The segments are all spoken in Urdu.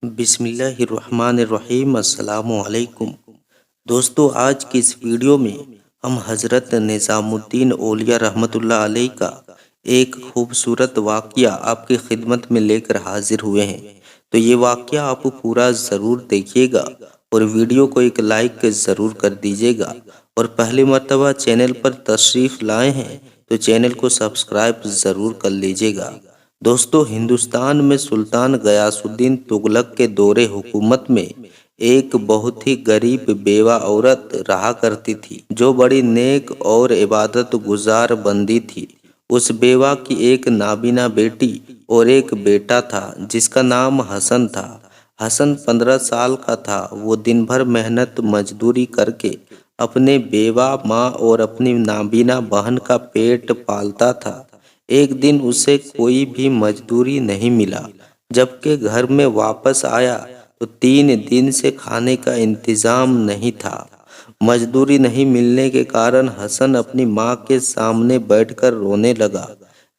بسم اللہ الرحمن الرحیم۔ السلام علیکم دوستو، آج کی اس ویڈیو میں ہم حضرت نظام الدین اولیاء رحمۃ اللہ علیہ کا ایک خوبصورت واقعہ آپ کی خدمت میں لے کر حاضر ہوئے ہیں۔ تو یہ واقعہ آپ پورا ضرور دیکھیے گا اور ویڈیو کو ایک لائک ضرور کر دیجیے گا، اور پہلی مرتبہ چینل پر تشریف لائے ہیں تو چینل کو سبسکرائب ضرور کر لیجیے گا۔ دوستو، ہندوستان میں سلطان غیاث الدین تغلق کے دور حکومت میں ایک بہت ہی غریب بیوہ عورت رہا کرتی تھی جو بڑی نیک اور عبادت گزار بندی تھی۔ اس بیوہ کی ایک نابینا بیٹی اور ایک بیٹا تھا جس کا نام حسن تھا۔ حسن 15 سال کا تھا۔ وہ دن بھر محنت مزدوری کر کے اپنے بیوہ ماں اور اپنی نابینا بہن کا پیٹ پالتا تھا۔ ایک دن اسے کوئی بھی مزدوری نہیں ملا۔ جبکہ گھر میں واپس آیا تو 3 دن سے کھانے کا انتظام نہیں تھا۔ مزدوری نہیں ملنے کے کارن حسن اپنی ماں کے سامنے بیٹھ کر رونے لگا۔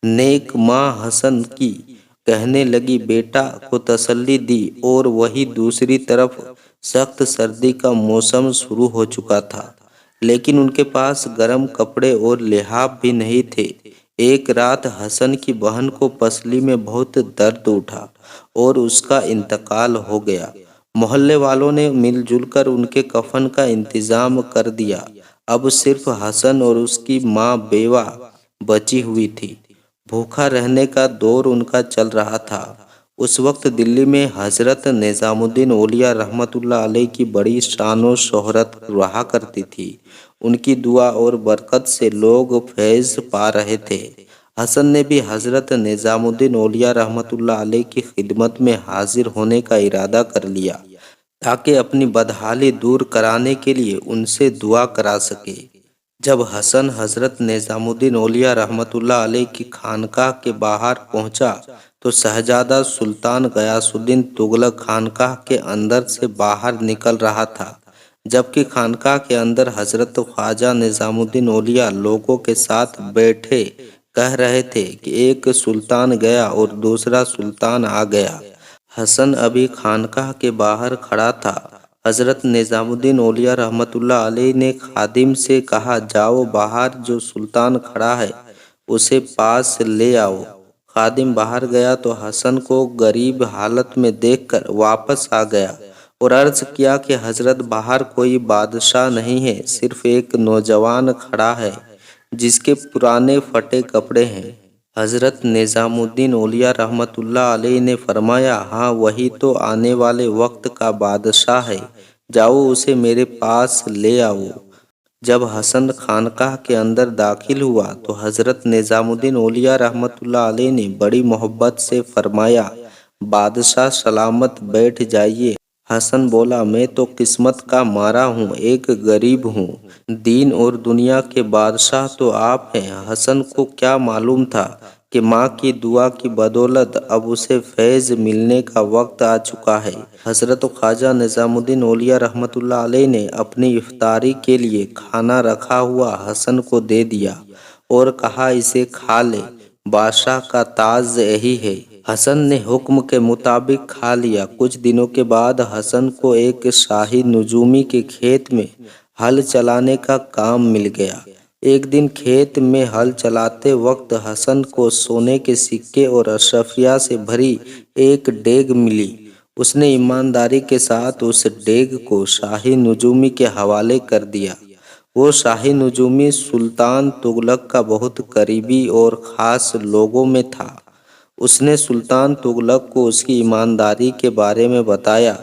نیک ماں حسن کی کہنے لگی، بیٹا کو تسلی دی، اور وہی دوسری طرف سخت سردی کا موسم شروع ہو چکا تھا، لیکن ان کے پاس گرم کپڑے اور لحاف بھی نہیں تھے۔ ایک رات حسن کی بہن کو پسلی میں بہت درد اٹھا اور اس کا انتقال ہو گیا۔ محلے والوں نے مل جل کر ان کے کفن کا انتظام کر دیا۔ اب صرف حسن اور اس کی ماں بیوہ بچی ہوئی تھی۔ بھوکا رہنے کا دور ان کا چل رہا تھا۔ اس وقت دلی میں حضرت نظام الدین اولیاء رحمۃ اللہ علیہ کی بڑی شان و شہرت رہا کرتی تھی۔ ان کی دعا اور برکت سے لوگ فیض پا رہے تھے۔ حسن نے بھی حضرت نظام الدین اولیاء رحمۃ اللہ علیہ کی خدمت میں حاضر ہونے کا ارادہ کر لیا تاکہ اپنی بدحالی دور کرانے کے لیے ان سے دعا کرا سکے۔ جب حسن حضرت نظام الدین اولیاء رحمۃ اللہ علیہ کی خانقاہ کے باہر پہنچا تو شہزادہ سلطان غیاث الدین تغلق خانقاہ کے اندر سے باہر نکل رہا تھا، جبکہ خانقاہ کے اندر حضرت خواجہ نظام الدین اولیاء لوگوں کے ساتھ بیٹھے کہہ رہے تھے کہ ایک سلطان گیا اور دوسرا سلطان آ گیا۔ حسن ابھی خانقاہ کے باہر کھڑا تھا۔ حضرت نظام الدین اولیاء رحمۃ اللہ علیہ نے خادم سے کہا، جاؤ باہر جو سلطان کھڑا ہے اسے پاس لے آؤ۔ خادم باہر گیا تو حسن کو غریب حالت میں دیکھ کر واپس آ گیا اور عرض کیا کہ حضرت باہر کوئی بادشاہ نہیں ہے، صرف ایک نوجوان کھڑا ہے جس کے پرانے پھٹے کپڑے ہیں۔ حضرت نظام الدین اولیاء رحمۃ اللہ علیہ نے فرمایا، ہاں وہی تو آنے والے وقت کا بادشاہ ہے، جاؤ اسے میرے پاس لے آؤ۔ جب حسن خانقاہ کے اندر داخل ہوا تو حضرت نظام الدین اولیاء رحمۃ اللہ علیہ نے بڑی محبت سے فرمایا، بادشاہ سلامت بیٹھ جائیے۔ حسن بولا، میں تو قسمت کا مارا ہوں، ایک غریب ہوں، دین اور دنیا کے بادشاہ تو آپ ہیں۔ حسن کو کیا معلوم تھا کہ ماں کی دعا کی بدولت اب اسے فیض ملنے کا وقت آ چکا ہے۔ حضرت خواجہ نظام الدین اولیاء رحمۃ اللہ علیہ نے اپنی افطاری کے لیے کھانا رکھا ہوا حسن کو دے دیا اور کہا، اسے کھا لے، بادشاہ کا تاج یہی ہے۔ حسن نے حکم کے مطابق کھا لیا۔ کچھ دنوں کے بعد حسن کو ایک شاہی نجومی کے کھیت میں ہل چلانے کا کام مل گیا۔ ایک دن کھیت میں ہل چلاتے وقت حسن کو سونے کے سکے اور اشرفیہ سے بھری ایک ڈیگ ملی۔ اس نے ایمانداری کے ساتھ اس ڈیگ کو شاہی نجومی کے حوالے کر دیا۔ وہ شاہی نجومی سلطان تغلق کا بہت قریبی اور خاص لوگوں میں تھا۔ اس نے سلطان تغلق کو اس کی ایمانداری کے بارے میں بتایا۔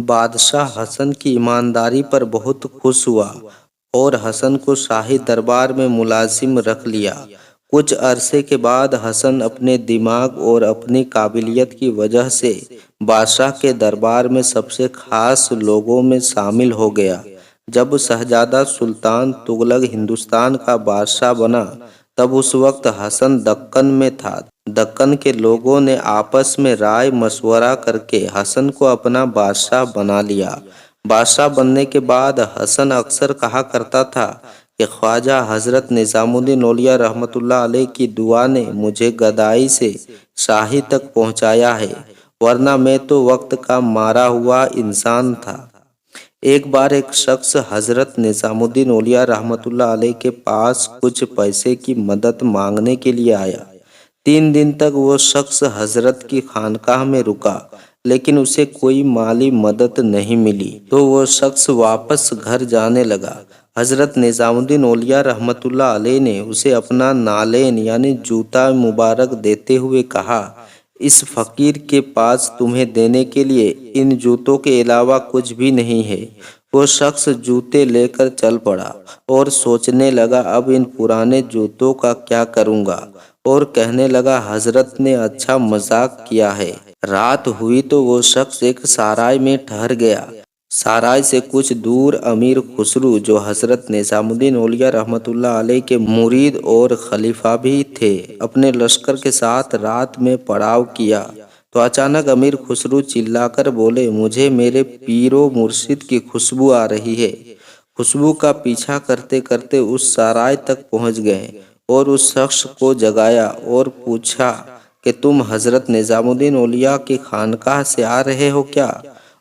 بادشاہ حسن کی ایمانداری پر بہت خوش ہوا اور حسن کو شاہی دربار میں ملازم رکھ لیا۔ کچھ عرصے کے بعد حسن اپنے دماغ اور اپنی قابلیت کی وجہ سے بادشاہ کے دربار میں سب سے خاص لوگوں میں شامل ہو گیا۔ جب شہزادہ سلطان تغلق ہندوستان کا بادشاہ بنا تب اس وقت حسن دکن میں تھا۔ دکن کے لوگوں نے آپس میں رائے مشورہ کر کے حسن کو اپنا بادشاہ بنا لیا۔ بادشاہ بننے کے بعد حسن اکثر کہا کرتا تھا کہ خواجہ حضرت نظام الدین اولیاء رحمۃ اللہ علیہ کی دعا نے مجھے گدائی سے شاہی تک پہنچایا ہے، ورنہ میں تو وقت کا مارا ہوا انسان تھا۔ ایک بار ایک شخص حضرت نظام الدین اولیاء رحمۃ اللہ علیہ کے پاس کچھ پیسے کی مدد مانگنے کے لیے آیا۔ 3 دن تک وہ شخص حضرت کی خانقاہ میں رکا، لیکن اسے کوئی مالی مدد نہیں ملی تو وہ شخص واپس گھر جانے لگا۔ حضرت نظام الدین اولیاء رحمۃ اللہ علیہ نے اسے اپنا نالین یعنی جوتا مبارک دیتے ہوئے کہا، اس فقیر کے پاس تمہیں دینے کے لیے ان جوتوں کے علاوہ کچھ بھی نہیں ہے۔ وہ شخص جوتے لے کر چل پڑا اور سوچنے لگا اب ان پرانے جوتوں کا کیا کروں گا، اور کہنے لگا حضرت نے اچھا مذاق کیا ہے۔ رات ہوئی تو وہ شخص ایک سرائے میں ٹھہر گیا۔ سرائے سے کچھ دور امیر خسرو جو حضرت نظام الدین اولیاء رحمۃ اللہ علیہ کے مرید اور خلیفہ بھی تھے، اپنے لشکر کے ساتھ رات میں پڑاؤ کیا تو اچانک امیر خسرو چلا کر بولے، مجھے میرے پیر و مرشد کی خوشبو آ رہی ہے۔ خوشبو کا پیچھا کرتے کرتے اس سرائے تک پہنچ گئے اور اس شخص کو جگایا اور پوچھا کہ تم حضرت نظام الدین اولیاء کی خانقاہ سے آ رہے ہو کیا؟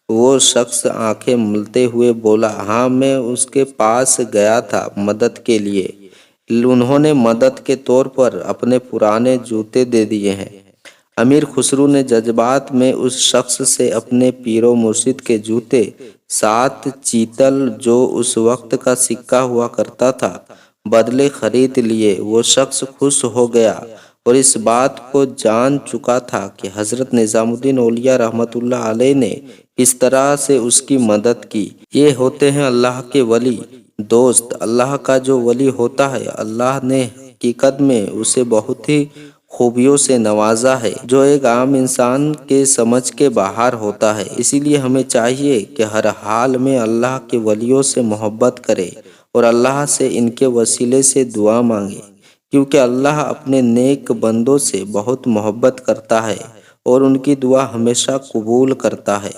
وہ شخص آنکھیں ملتے ہوئے بولا، ہاں میں اس کے پاس گیا تھا مدد کے لیے۔ انہوں نے مدد کے طور پر اپنے پرانے جوتے دے دیے ہیں۔ امیر خسرو نے جذبات میں اس شخص سے اپنے پیر و مرشد کے جوتے 7 چیتل جو اس وقت کا سکہ ہوا کرتا تھا بدلے خرید لیے۔ وہ شخص خوش ہو گیا اور اس بات کو جان چکا تھا کہ حضرت نظام الدین اولیاء رحمۃ اللہ علیہ نے اس طرح سے اس کی مدد کی۔ یہ ہوتے ہیں اللہ کے ولی۔ دوست، اللہ کا جو ولی ہوتا ہے، اللہ نے حقیقت میں اسے بہت ہی خوبیوں سے نوازا ہے جو ایک عام انسان کے سمجھ کے باہر ہوتا ہے۔ اسی لیے ہمیں چاہیے کہ ہر حال میں اللہ کے ولیوں سے محبت کرے اور اللہ سے ان کے وسیلے سے دعا مانگے، کیونکہ اللہ اپنے نیک بندوں سے بہت محبت کرتا ہے اور ان کی دعا ہمیشہ قبول کرتا ہے۔